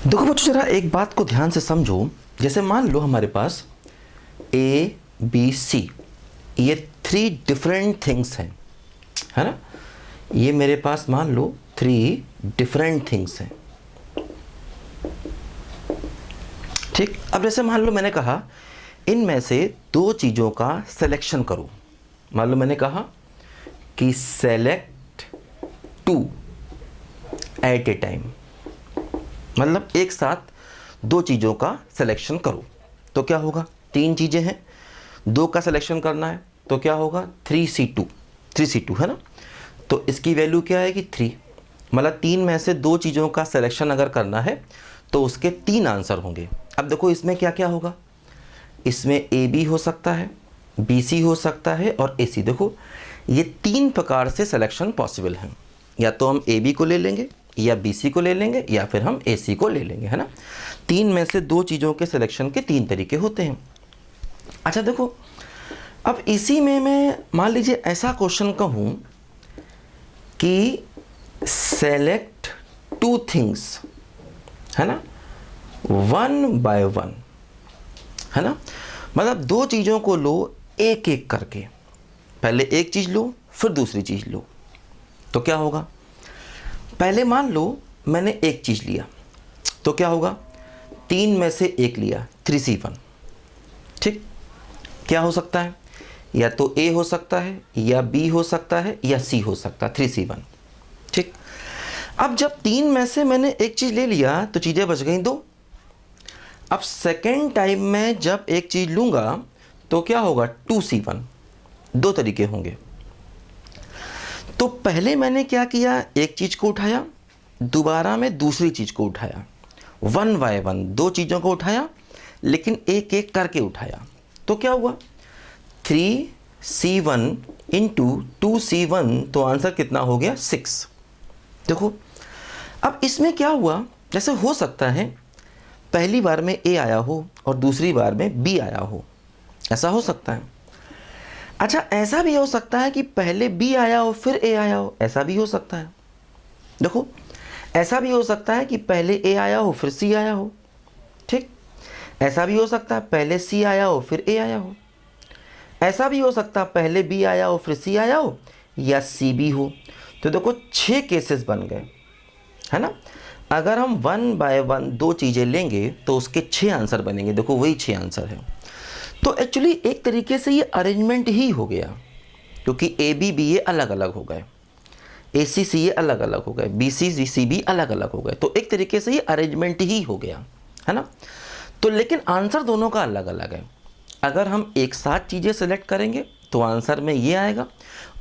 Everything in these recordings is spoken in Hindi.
देखो बच्चों, जरा एक बात को ध्यान से समझो। जैसे मान लो हमारे पास ए बी सी, ये 3 डिफरेंट थिंग्स हैं, है ना। ये मेरे पास मान लो 3 डिफरेंट थिंग्स हैं, ठीक। अब जैसे मान लो मैंने कहा इनमें से 2 चीज़ों का सिलेक्शन करो। मान लो मैंने कहा कि सेलेक्ट 2 एट ए टाइम, मतलब एक साथ 2 चीज़ों का सिलेक्शन करो। तो क्या होगा, 3 चीज़ें हैं, 2 का सिलेक्शन करना है, तो क्या होगा 3C2 है ना। तो इसकी वैल्यू क्या आएगी 3, मतलब 3 में से 2 चीज़ों का सिलेक्शन अगर करना है तो उसके 3 आंसर होंगे। अब देखो इसमें क्या क्या होगा, इसमें ए बी हो सकता है, बी सी हो सकता है और ए सी। देखो ये 3 प्रकार से सिलेक्शन पॉसिबल हैं, या तो हम ए बी को ले लेंगे या बी सी को ले लेंगे या फिर हम ए सी को ले लेंगे, है ना। 3 में से 2 चीज़ों के सिलेक्शन के 3 तरीके होते हैं। अच्छा देखो, अब इसी में मैं मान लीजिए ऐसा क्वेश्चन कहूँ कि सेलेक्ट 2 थिंग्स, है ना, 1 by 1, है ना। मतलब 2 चीज़ों को लो एक एक करके, पहले एक चीज़ लो फिर दूसरी चीज़ लो। तो क्या होगा, पहले मान लो मैंने एक चीज़ लिया, तो क्या होगा 3 में से 1 लिया, 3C1, ठीक। क्या हो सकता है, या तो ए हो सकता है या बी हो सकता है या सी हो सकता है, 3C1, ठीक। अब जब 3 में से मैंने एक चीज़ ले लिया तो चीज़ें बच गई 2। अब सेकेंड टाइम में जब एक चीज़ लूँगा तो क्या होगा 2C1, 2 तरीके होंगे। तो पहले मैंने क्या किया, एक चीज़ को उठाया, दोबारा में दूसरी चीज़ को उठाया, 1 by 1 2 चीज़ों को उठाया, लेकिन एक एक करके उठाया। तो क्या हुआ 3C1 इंटू 2C1, तो आंसर कितना हो गया 6। देखो अब इसमें क्या हुआ, जैसे हो सकता है पहली बार में ए आया हो और दूसरी बार में बी आया हो, ऐसा हो सकता है। अच्छा ऐसा भी हो सकता है कि पहले बी आया हो फिर ए आया हो, ऐसा भी हो सकता है। देखो ऐसा भी हो सकता है कि पहले ए आया हो फिर सी आया हो, ठीक। ऐसा भी हो सकता है पहले सी आया हो फिर ए आया हो। ऐसा भी हो सकता है पहले बी आया हो फिर सी आया हो, या सी बी हो। तो देखो 6 केसेस बन गए, है ना। अगर हम 1 by 1 2 चीज़ें लेंगे तो उसके 6 आंसर बनेंगे। देखो वही 6 आंसर है। तो एक्चुअली एक तरीके से ये अरेंजमेंट ही हो गया, क्योंकि ए बी बी ए अलग अलग हो गए, ए सी सी ए अलग अलग हो गए, बी सी सी बी अलग अलग हो गए। तो एक तरीके से ये अरेंजमेंट ही हो गया, है ना। तो लेकिन आंसर दोनों का अलग अलग है। अगर हम एक साथ चीज़ें सेलेक्ट करेंगे तो आंसर में ये आएगा,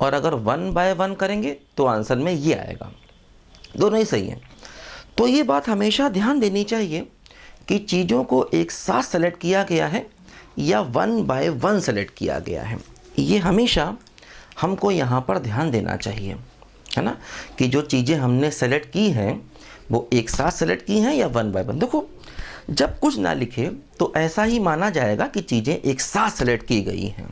और अगर 1 by 1 करेंगे तो आंसर में ये आएगा। दोनों ही सही हैं। तो ये बात हमेशा ध्यान देनी चाहिए कि चीज़ों को एक साथ सेलेक्ट किया गया है या 1 by 1 सेलेक्ट किया गया है। ये हमेशा हमको यहाँ पर ध्यान देना चाहिए, है ना, कि जो चीज़ें हमने सेलेक्ट की हैं वो एक साथ सेलेक्ट की हैं या 1 by 1। देखो जब कुछ ना लिखे तो ऐसा ही माना जाएगा कि चीज़ें एक साथ सेलेक्ट की गई हैं।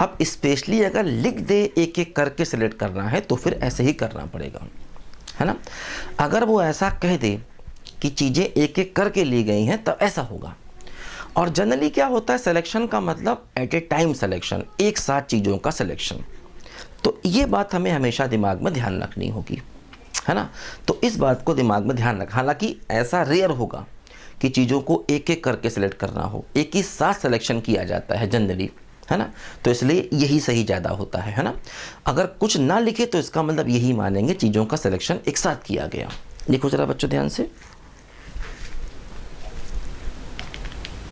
अब स्पेशली अगर लिख दे एक एक करके सेलेक्ट करना है तो फिर ऐसे ही करना पड़ेगा, है ना। अगर वो ऐसा कह दे कि चीज़ें एक एक करके ली गई हैं तब ऐसा होगा। और जनरली क्या होता है, सिलेक्शन का मतलब एट ए टाइम सिलेक्शन, एक साथ चीज़ों का सिलेक्शन। तो ये बात हमें हमेशा दिमाग में ध्यान रखनी होगी, है ना। तो इस बात को दिमाग में ध्यान रख। हालांकि ऐसा रेयर होगा कि चीज़ों को एक एक करके सिलेक्ट करना हो, एक ही साथ सिलेक्शन किया जाता है जनरली, है ना। तो इसलिए यही सही ज़्यादा होता है ना। अगर कुछ ना लिखे तो इसका मतलब यही मानेंगे चीज़ों का सिलेक्शन एक साथ किया गया। लिखो ज़रा बच्चों ध्यान से।